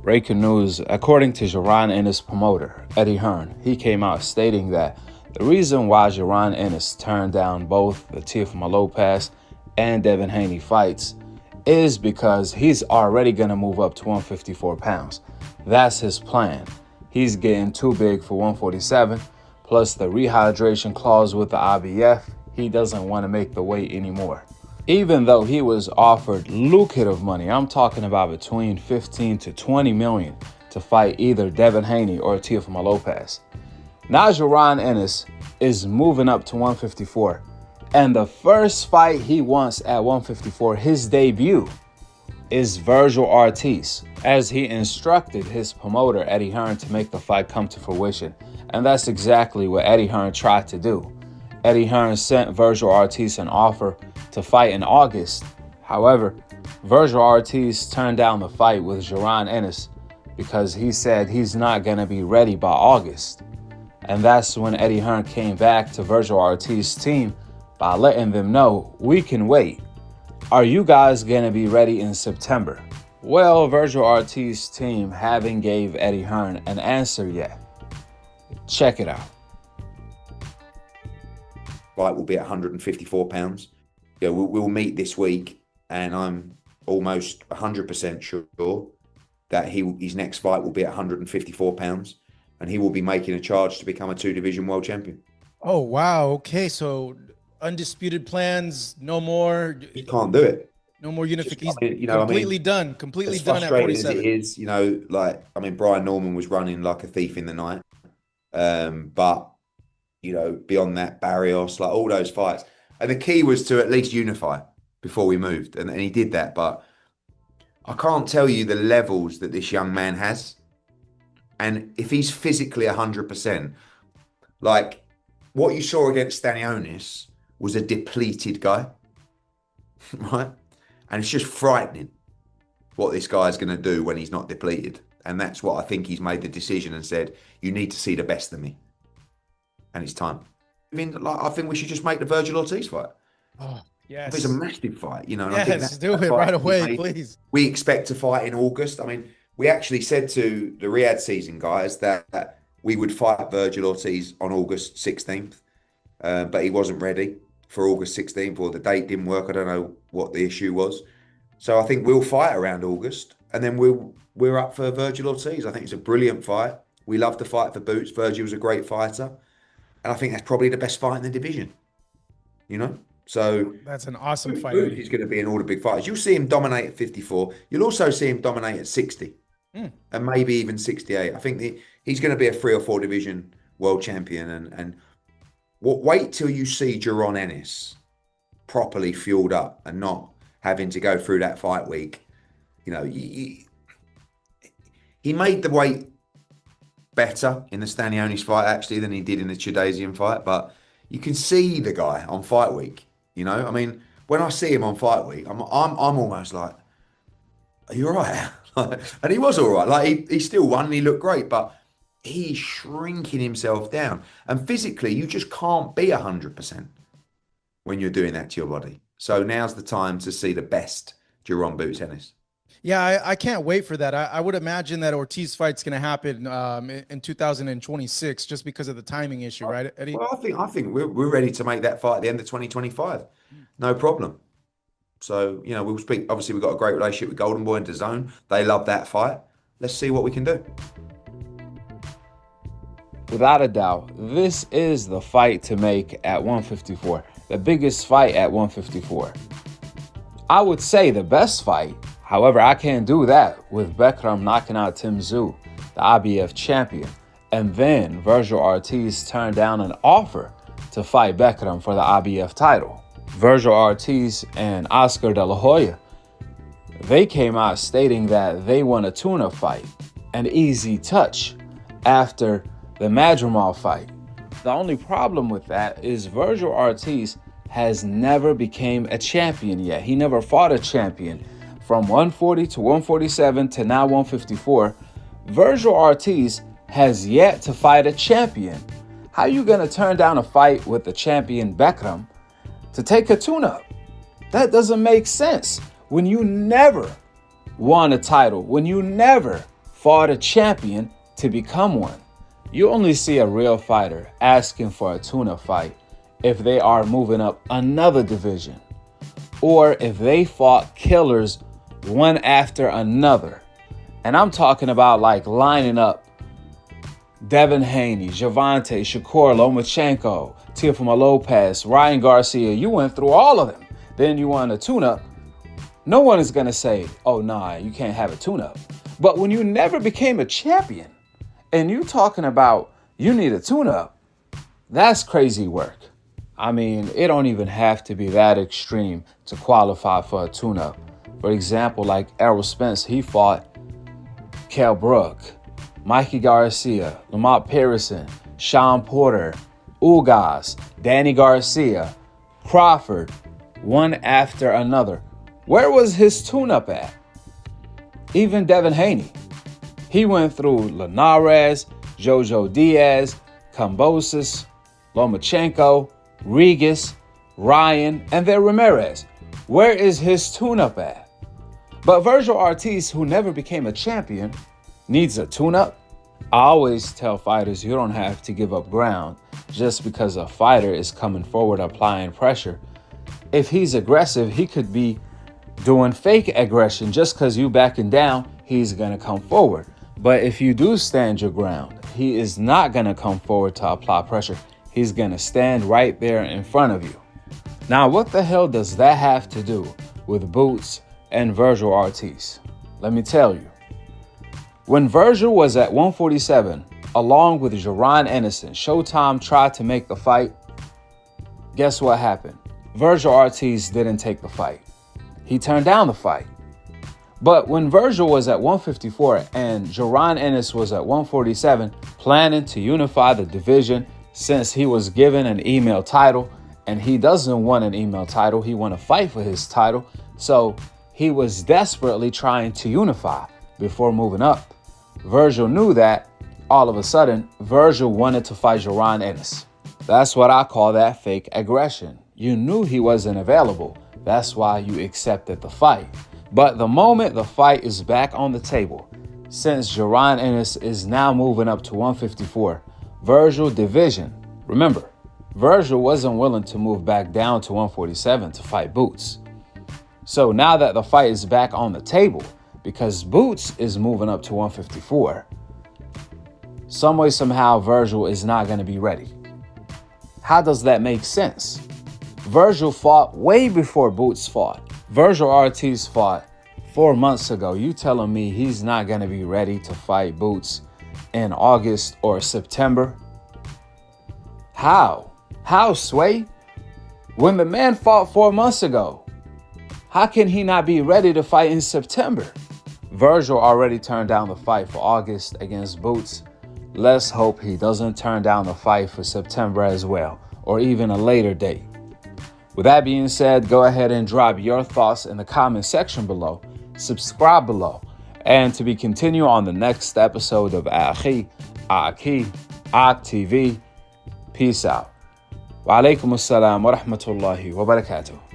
Breaking news, according to Jaron Ennis promoter, Eddie Hearn, he came out stating that the reason why Jaron Ennis turned down both the Teofimo Lopez and Devin Haney fights is because he's already going to move up to 154 pounds. That's his plan. He's getting too big for 147, plus the rehydration clause with the IBF, he doesn't want to make the weight anymore. Even though he was offered lucrative money, I'm talking about between 15 to 20 million to fight either Devin Haney or Teofimo Lopez. Now Jaron Ennis is moving up to 154, and the first fight he wants at 154, his debut, is Vergil Ortiz, as he instructed his promoter Eddie Hearn to make the fight come to fruition. And that's exactly what Eddie Hearn tried to do. Eddie Hearn sent Vergil Ortiz an offer to fight in August. However, Vergil Ortiz turned down the fight with Jaron Ennis because he said he's not going to be ready by August. And that's when Eddie Hearn came back to Vergil Ortiz's team by letting them know, we can wait. Are you guys going to be ready in September? Well, Vergil Ortiz's team haven't gave Eddie Hearn an answer yet. Check it out. Fight will be at 154 pounds. Yeah, we'll meet this week, and I'm almost 100% sure that his next fight will be at 154 pounds, and he will be making a charge to become a 2-division world champion. Oh, wow. Okay, so undisputed plans, no more. You can't do it. No more unification. Completely done. Completely done at 47. As it is, Brian Norman was running like a thief in the night. But beyond that, Barrios, like all those fights. And the key was to at least unify before we moved. And he did that. But I can't tell you the levels that this young man has. And if he's physically 100%, like what you saw against Stanionis was a depleted guy, right? And it's just frightening what this guy's going to do when he's not depleted. And that's what I think he's made the decision and said, you need to see the best of me. And it's time. I think we should just make the Vergil Ortiz fight. Oh, yes. It's a massive fight, Yes, I think do it right away, please. We expect to fight in August. I mean, we actually said to the Riyadh season guys that we would fight Vergil Ortiz on August 16th, but he wasn't ready for August 16th, or the date didn't work. I don't know what the issue was. So I think we'll fight around August, and then we're up for Vergil Ortiz. I think it's a brilliant fight. We love to fight for boots. Virgil's a great fighter. And I think that's probably the best fight in the division, So that's an awesome fight. He's going to be in all the big fights. You'll see him dominate at 54. You'll also see him dominate at 60 and maybe even 68. I think he's going to be a 3 or 4 division world champion. And wait till you see Jaron Ennis properly fueled up and not having to go through that fight week. He made the weight better in the Stanionis fight actually than he did in the Chidazian fight, but you can see the guy on fight week. I mean, when I see him on fight week, I'm almost like, are you all right? And he was all right. Like he still won and he looked great, but he's shrinking himself down. And physically, you just can't be 100% when you're doing that to your body. So now's the time to see the best Jaron Boots Ennis. Yeah, I can't wait for that. I would imagine that Ortiz fight's going to happen in 2026 just because of the timing issue, right, Eddie? Well, I think we're ready to make that fight at the end of 2025. No problem. So, we'll speak. Obviously, we've got a great relationship with Golden Boy and DAZN. They love that fight. Let's see what we can do. Without a doubt, this is the fight to make at 154. The biggest fight at 154. I would say the best fight. However, I can't do that with Bekram knocking out Tim Tszyu, the IBF champion, and then Vergil Ortiz turned down an offer to fight Bekram for the IBF title. Vergil Ortiz and Oscar De La Hoya, they came out stating that they want a tune-up fight, an easy touch, after the Madrimal fight. The only problem with that is Vergil Ortiz has never became a champion yet. He never fought a champion. From 140 to 147 to now 154, Vergil Ortiz has yet to fight a champion. How are you going to turn down a fight with the champion Bekram to take a tune-up? That doesn't make sense. When you never won a title, when you never fought a champion to become one. You only see a real fighter asking for a tune-up fight if they are moving up another division, or if they fought killers one after another. And I'm talking about like lining up Devin Haney, Gervonta, Shakur, Lomachenko, Teofimo Lopez, Ryan Garcia. You went through all of them. Then you want a tune-up. No one is going to say, oh, nah, you can't have a tune-up. But when you never became a champion and you talking about you need a tune-up, that's crazy work. I mean, it don't even have to be that extreme to qualify for a tune-up. For example, like Errol Spence, he fought Kell Brook, Mikey Garcia, Lamont Pearson, Sean Porter, Ugas, Danny Garcia, Crawford, one after another. Where was his tune-up at? Even Devin Haney. He went through Linares, Jojo Diaz, Kambosos, Lomachenko, Regis, Ryan, and then Ramirez. Where is his tune-up at? But Vergil Ortiz, who never became a champion, needs a tune-up? I always tell fighters you don't have to give up ground just because a fighter is coming forward applying pressure. If he's aggressive, he could be doing fake aggression. Just because you backing down, he's going to come forward. But if you do stand your ground, he is not going to come forward to apply pressure. He's going to stand right there in front of you. Now, what the hell does that have to do with Boots and Vergil Ortiz? Let me tell you. When Virgil was at 147, along with Jaron Ennis, Showtime tried to make the fight. Guess what happened? Vergil Ortiz didn't take the fight. He turned down the fight. But when Virgil was at 154 and Jaron Ennis was at 147, planning to unify the division since he was given an email title, and he doesn't want an email title, he want to fight for his title. So he was desperately trying to unify before moving up. Virgil knew that. All of a sudden, Virgil wanted to fight Jaron Ennis. That's what I call that fake aggression. You knew he wasn't available. That's why you accepted the fight. But the moment the fight is back on the table, since Jaron Ennis is now moving up to 154, Virgil division. Remember, Virgil wasn't willing to move back down to 147 to fight Boots. So now that the fight is back on the table, because Boots is moving up to 154, some way, somehow, Virgil is not going to be ready. How does that make sense? Virgil fought way before Boots fought. Vergil Ortiz fought 4 months ago. You telling me he's not going to be ready to fight Boots in August or September? How? How, Sway? When the man fought 4 months ago, how can he not be ready to fight in September? Virgil already turned down the fight for August against Boots. Let's hope he doesn't turn down the fight for September as well, or even a later date. With that being said, go ahead and drop your thoughts in the comment section below. Subscribe below. And to be continued on the next episode of Akhi, Akhi TV. Peace out. Wa alaikum assalam wa rahmatullahi wa barakatuh.